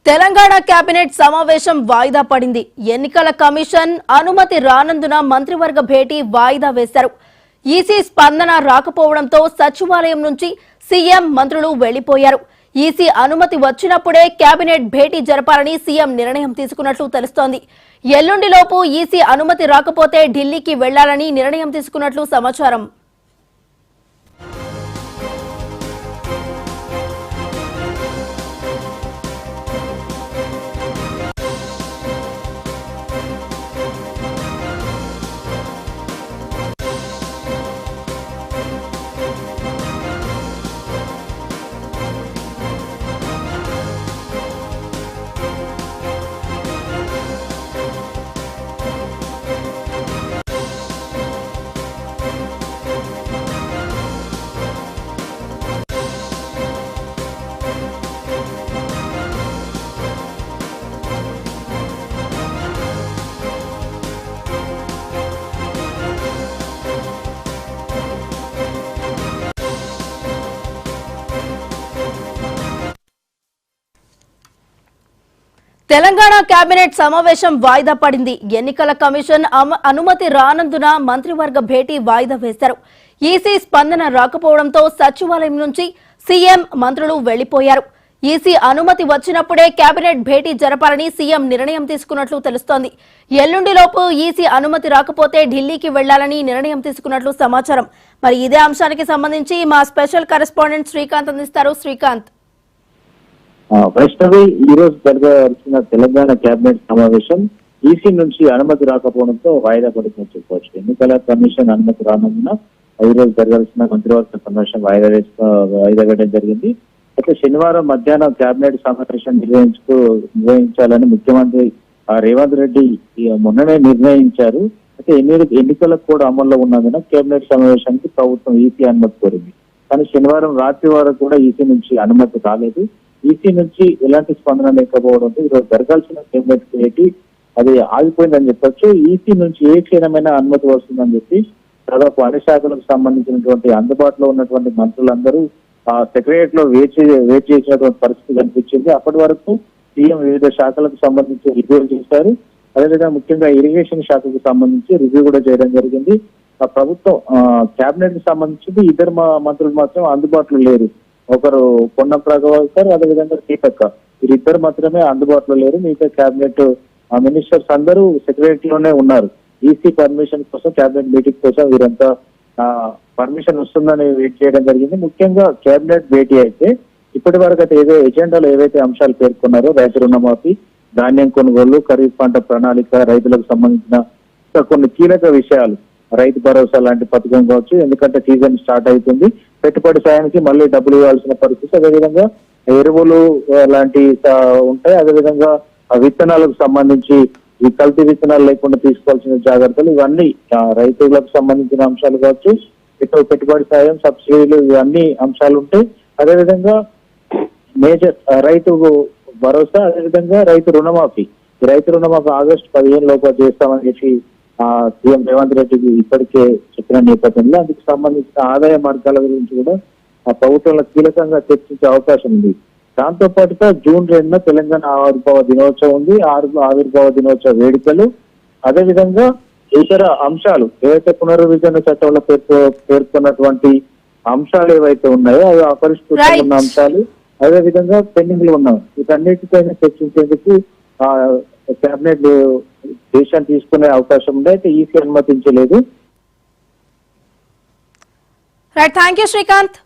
Telangana cabinet సమావేశం వాయిదా పడింది. ఎన్నికల కమిషన్ అనుమతి రానందున మంత్రివర్గ భేటీ వాయిదా వేశారు. ఈసీ స్పందన రాకపోవడంతో సచివాలయం నుంచి సీఎం మంత్రులు వెళ్లిపోయారు. ఈసీ అనుమతి వచ్చినప్పుడే కేబినెట్ భేటీ జరపాలని సీఎం నిర్ణయం తీసుకున్నట్లు తెలుస్తోంది. ఎల్లుండిలోపు ఈసీ అనుమతి రాకపోతే ఢిల్లీకి వెళ్లాలని నిర్ణయం తీసుకున్నట్లు సమాచారం. తెలంగాణ కేబినెట్ సమావేశం వాయిదా పడింది. ఎన్నికల కమిషన్ అనుమతి రానందున మంత్రివర్గ భేటీ వాయిదా వేశారు. ఈసీ స్పందన రాకపోవడంతో సచివాలయం నుంచి సీఎం మంత్రులు వెళ్లిపోయారు. ఈసీ అనుమతి వచ్చినప్పుడే కేబినెట్ భేటీ జరపాలని సీఎం నిర్ణయం తీసుకున్నట్లు తెలుస్తోంది. ఎల్లుండిలోపు ఈసీ అనుమతి రాకపోతే ఢిల్లీకి వెళ్లాలని నిర్ణయం తీసుకున్నట్లు సమాచారం. మరి ఇదే అంశానికి సంబంధించి మా స్పెషల్ కరెస్పాండెంట్ శ్రీకాంత్ అందిస్తారు. శ్రీకాంత్, వైష్ణవి, ఈ రోజు జరగాల్సిన తెలంగాణ కేబినెట్ సమావేశం ఈసీ నుంచి అనుమతి రాకపోవడంతో వాయిదా పడుతుందని చెప్పుకోవచ్చు. ఎన్నికల కమిషన్ అనుమతి రానందున ఈ రోజు జరగాల్సిన మంత్రివర్గ సమావేశం వాయిదా వేయడం జరిగింది. అయితే శనివారం మధ్యాహ్నం కేబినెట్ సమావేశం నిర్వహించాలని ముఖ్యమంత్రి రేవంత్ రెడ్డి మొన్ననే నిర్ణయించారు. అయితే ఎన్నికలకు కూడా అమల్లో ఉన్నందున కేబినెట్ సమావేశానికి ప్రభుత్వం ఈసీ అనుమతి కోరింది. కానీ శనివారం రాత్రి వరకు కూడా ఈసీ నుంచి అనుమతి రాలేదు. ఈసీ నుంచి ఎలాంటి స్పందన లేకపోవడంతో ఈరోజు జరగాల్సిన కేబినెట్ భేటీ అది ఆగిపోయిందని చెప్పొచ్చు. ఈసీ నుంచి ఏ క్షణమైనా అనుమతి వస్తుందని చెప్పి దాదాపు అన్ని శాఖలకు సంబంధించినటువంటి అందుబాటులో ఉన్నటువంటి మంత్రులందరూ సెక్రటరియట్ లో వెయిట్ చేసినటువంటి పరిస్థితి కనిపించింది. అప్పటి వరకు సీఎం వివిధ శాఖలకు సంబంధించి రివ్యూలు చేశారు. అదేవిధంగా ముఖ్యంగా ఇరిగేషన్ శాఖకు సంబంధించి రివ్యూ కూడా చేయడం జరిగింది. ప్రభుత్వం కేబినెట్ కి సంబంధించి ఇద్దరు మంత్రులు మాత్రం అందుబాటులో లేరు. ఒకరు పొన్నం ప్రభాకర్, అదేవిధంగా సీతక్క, వీరిద్దరు మాత్రమే అందుబాటులో లేరు. మిగతా కేబినెట్ మినిస్టర్స్ అందరూ సెక్రటరీ లోనే ఉన్నారు. ఈసీ పర్మిషన్ కోసం, కేబినెట్ మీటింగ్ కోసం వీరంతా పర్మిషన్ వస్తుందని వెయిట్ చేయడం జరిగింది. ముఖ్యంగా కేబినెట్ భేటీ అయితే ఇప్పటి వరకు అయితే ఎజెండాలో ఏవైతే అంశాలు పేర్కొన్నారో రైతు రుణమాఫీ, ధాన్యం కొనుగోలు, ఖరీఫ్ పంట ప్రణాళిక, రైతులకు సంబంధించిన కొన్ని కీలక విషయాలు, రైతు భరోసా లాంటి పథకం కావచ్చు. ఎందుకంటే సీజన్ స్టార్ట్ అవుతుంది, పెట్టుబడి సాయానికి మళ్ళీ డబ్బులు ఇవ్వాల్సిన పరిస్థితి. అదేవిధంగా ఎరువులు లాంటి ఉంటాయి. అదేవిధంగా విత్తనాలకు సంబంధించి ఈ కల్తీ విత్తనాలు లేకుండా తీసుకోవాల్సిన జాగ్రత్తలు, ఇవన్నీ రైతులకు సంబంధించిన అంశాలు కావచ్చు. పెట్టుబడి సాయం, సబ్సిడీలు, ఇవన్నీ అంశాలు ఉంటాయి. అదేవిధంగా మేజర్ రైతు భరోసా, అదేవిధంగా రైతు రుణమాఫీ. రైతు రుణమాఫీ ఆగస్టు 15 లోపు చేస్తామని చెప్పి సీఎం రేవంత్ రెడ్డికి ఇప్పటికే చెప్పిన నేపథ్యంలో అందుకు సంబంధించిన ఆదాయ మార్గాల గురించి కూడా ప్రభుత్వంలో కీలకంగా చర్చించే అవకాశం ఉంది. దాంతో పాటుగా June 2న తెలంగాణ ఆవిర్భావ దినోత్సవం ఉంది. ఆవిర్భావ దినోత్సవ వేడుకలు, అదేవిధంగా ఇతర అంశాలు ఏవైతే పునర్విభజన చట్టంలో పేర్కొన్నటువంటి అంశాలు ఏవైతే ఉన్నాయో అవి అపరిష్కృతంగా ఉన్న అంశాలు, అదేవిధంగా పెండింగ్ లో ఉన్నాయి. వీటన్నిటిపైన చర్చించేందుకు కేబినెట్ డిసిషన్ తీసుకునే అవకాశం ఉంది. అయితే ఈసీ అనుమతించలేదు. Right, thank you Srikanth.